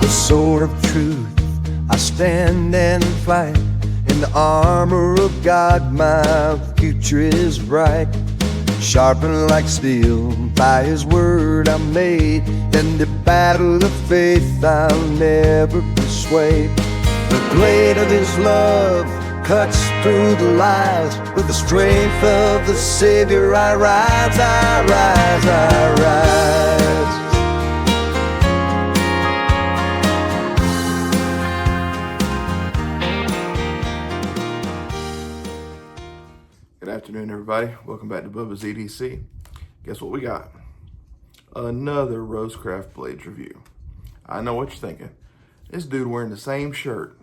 the sword of truth, I stand and fight. In the armor of God, my future is bright. Sharpened like steel, by His word I'm made. In the battle of faith I'll never be swayed. The blade of His love cuts through the lies. With the strength of the Savior I rise, I rise, I rise. Good afternoon, everybody. Welcome back to Bubba's EDC. Guess what we got? Another Rosecraft Blades review. I know what you're thinking. This dude wearing the same shirt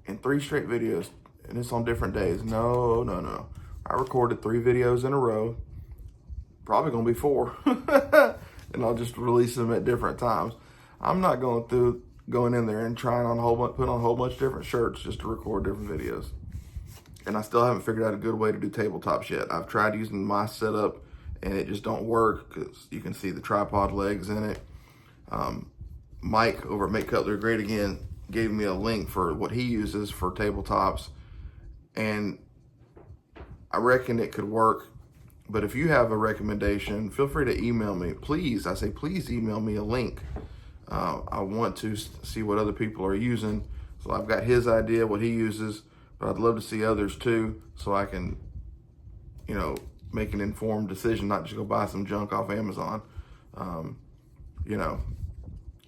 in 3 straight videos, and it's on different days. No. I recorded 3 videos in a row. Probably gonna be 4. And I'll just release them at different times. I'm not going in there and trying on put on a whole bunch of different shirts just to record different videos. And I still haven't figured out a good way to do tabletops yet. I've tried using my setup and it just don't work because you can see the tripod legs in it. Mike over at Make Cutlery Great Again gave me a link for what he uses for tabletops, and I reckon it could work. But if you have a recommendation, feel free to email me. Please, I say please email me a link. I want to see what other people are using. So I've got his idea, what he uses, but I'd love to see others too, so I can, make an informed decision, not just go buy some junk off Amazon.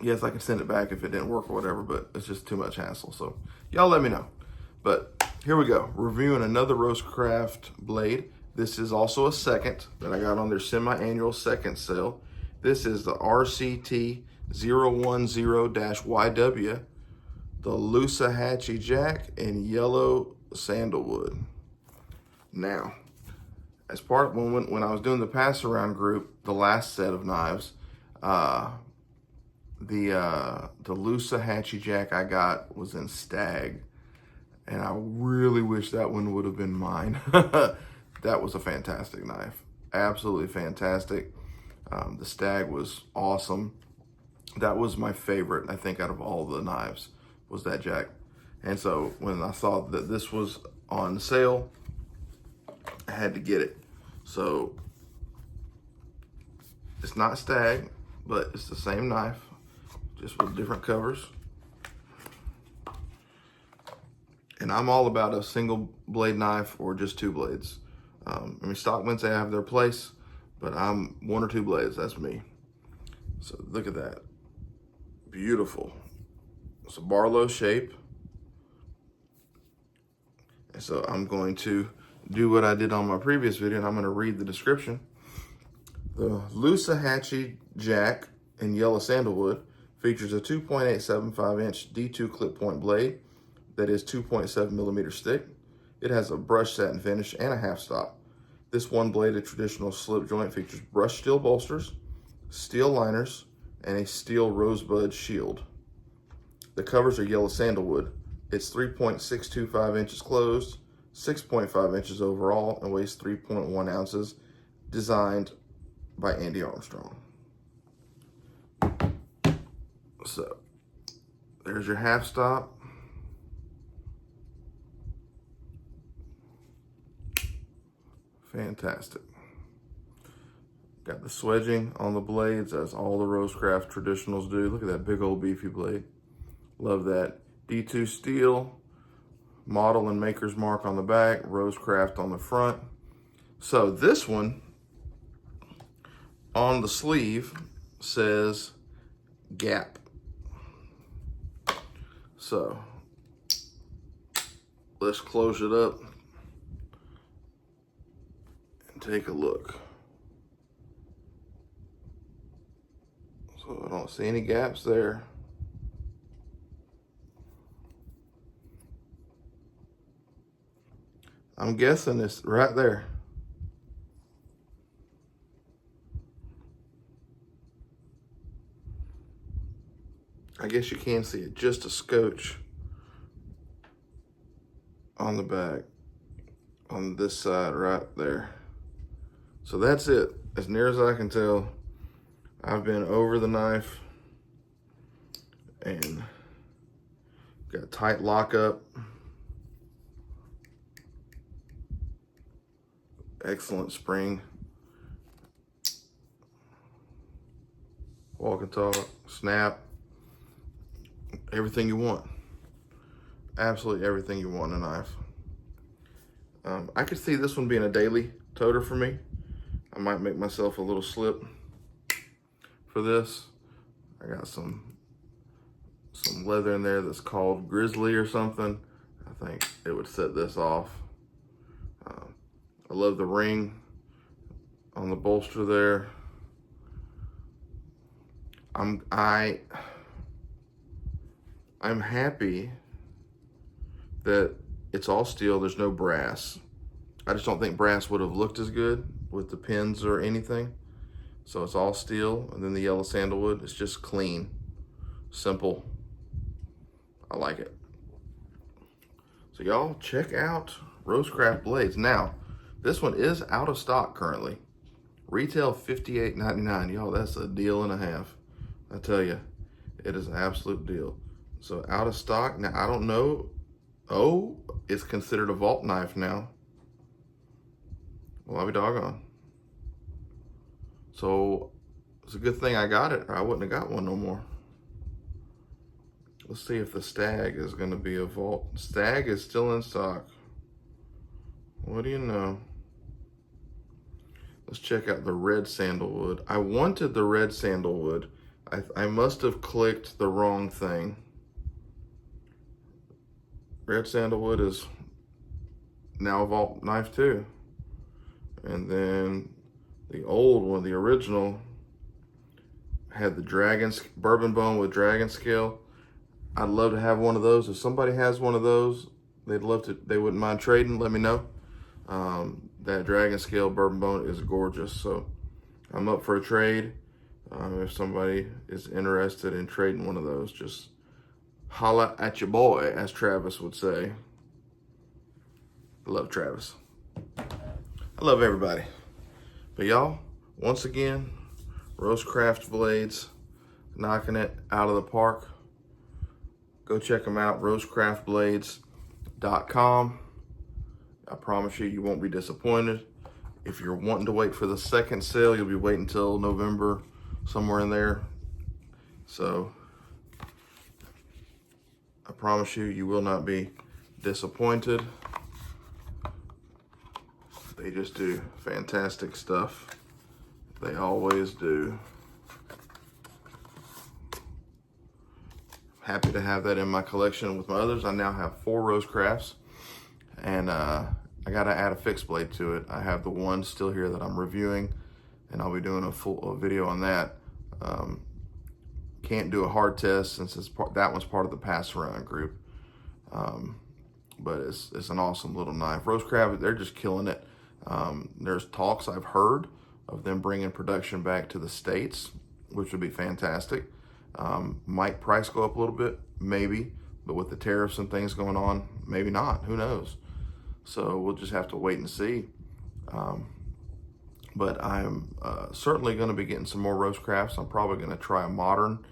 Yes, I can send it back if it didn't work or whatever, but it's just too much hassle. So y'all let me know. But here we go, reviewing another Rosecraft blade. This is also a second that I got on their semi-annual second sale. This is the RCT 010-YW, the Loosahatchie Jack in yellow sandalwood. Now, as part of when I was doing the pass around group, the last set of knives, the Loosahatchie Jack I got was in stag, and I really wish that one would have been mine. That was a fantastic knife, absolutely fantastic. The stag was awesome. That was my favorite, I think, out of all the knives, was that Jack. And so when I saw that this was on sale, I had to get it. So it's not stag, but it's the same knife, just with different covers. And I'm all about a single blade knife or just 2 blades. Stockmen say I have their place, but I'm 1 or 2 blades, that's me. So look at that, beautiful. It's a Barlow shape. And so I'm going to do what I did on my previous video, and I'm going to read the description. The Loosahatchie Jack in yellow sandalwood features a 2.875-inch D2 clip point blade that is 2.7 millimeters thick. It has a brushed satin finish and a half stop. This one-bladed traditional slip joint features brushed steel bolsters, steel liners, and a steel rosebud shield. The covers are yellow sandalwood. It's 3.625 inches closed, 6.5 inches overall, and weighs 3.1 ounces, designed by Andy Armstrong. So, there's your half stop. Fantastic. Got the swedging on the blades, as all the Rosecraft traditionals do. Look at that big old beefy blade. Love that. D2 steel, model and maker's mark on the back, Rosecraft on the front. So this one on the sleeve says Gap. So let's close it up and take a look. So I don't see any gaps there. I'm guessing it's right there. I guess you can see it, just a scotch on the back, on this side right there. So that's it, as near as I can tell. I've been over the knife And got a tight lockup. Excellent spring. Walk and talk, snap, everything you want. Absolutely everything you want in a knife. I could see this one being a daily toter for me. I might make myself a little slip for this. I got some leather in there that's called Grizzly or something. I think it would set this off. I love the ring on the bolster there. I'm happy that it's all steel. There's no brass. I just don't think brass would have looked as good with the pins or anything. So it's all steel, and then the yellow sandalwood. It's just clean, simple. I like it. So y'all check out Rosecraft blades. Now, this one is out of stock currently. Retail $58.99. Y'all, that's a deal and a half. I tell you, it is an absolute deal. So out of stock. Now, I don't know. Oh, it's considered a vault knife now. Well, I'll be doggone. So it's a good thing I got it, or I wouldn't have got one no more. Let's see if the Stag is going to be a vault. Stag is still in stock. What do you know? Let's check out the red sandalwood. I wanted the red sandalwood. I must have clicked the wrong thing. Red sandalwood is now a vault knife too. And then the old one, the original, had the bourbon bone with dragon scale. I'd love to have one of those. If somebody has one of those, they wouldn't mind trading, let me know. That dragon scale bourbon bone is gorgeous. So I'm up for a trade. If somebody is interested in trading one of those, just holla at your boy, as Travis would say. I love Travis. I love everybody. But y'all, once again, Rosecraft blades, knocking it out of the park. Go check them out, rosecraftblades.com. I promise you, you won't be disappointed. If you're wanting to wait for the second sale, you'll be waiting until November, somewhere in there. So I promise you, you will not be disappointed. They just do fantastic stuff. They always do. Happy to have that in my collection with my others. I now have 4 Rosecrafts, and I gotta add a fixed blade to it. I have the one still here that I'm reviewing, and I'll be doing a full video on that. Can't do a hard test since that one's part of the pass around group. But it's an awesome little knife. Rosecraft, they're just killing it. There's talks I've heard of them bringing production back to the States, which would be fantastic. Might price go up a little bit? Maybe. But with the tariffs and things going on, maybe not. Who knows? So we'll just have to wait and see. But I'm certainly going to be getting some more Rosecrafts. I'm probably going to try a modern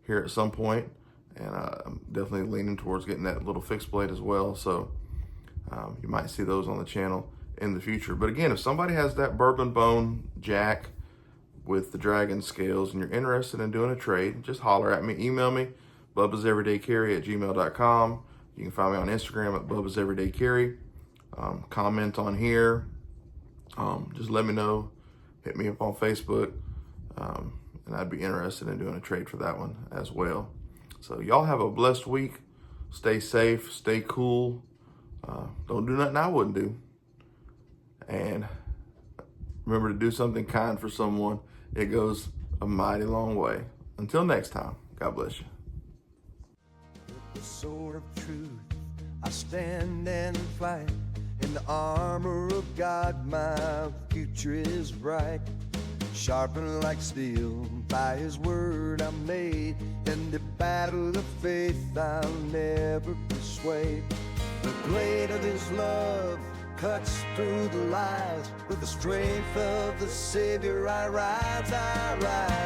here at some point. And I'm definitely leaning towards getting that little fixed blade as well. So you might see those on the channel in the future. But again, if somebody has that bourbon bone Jack with the dragon scales and you're interested in doing a trade, just holler at me, email me, bubbaseverydaycarry@gmail.com. You can find me on Instagram at bubbaseverydaycarry. Comment on here. Just let me know. Hit me up on Facebook. And I'd be interested in doing a trade for that one as well. So y'all have a blessed week. Stay safe, stay cool. Don't do nothing I wouldn't do. And remember to do something kind for someone. It goes a mighty long way. Until next time, God bless you. With the sword of truth, I stand and fight. In the armor of God, my future is bright. Sharpened like steel, by His word I'm made. In the battle of faith, I'll never persuade. The blade of His love cuts through the lies. With the strength of the Savior I rise, I rise.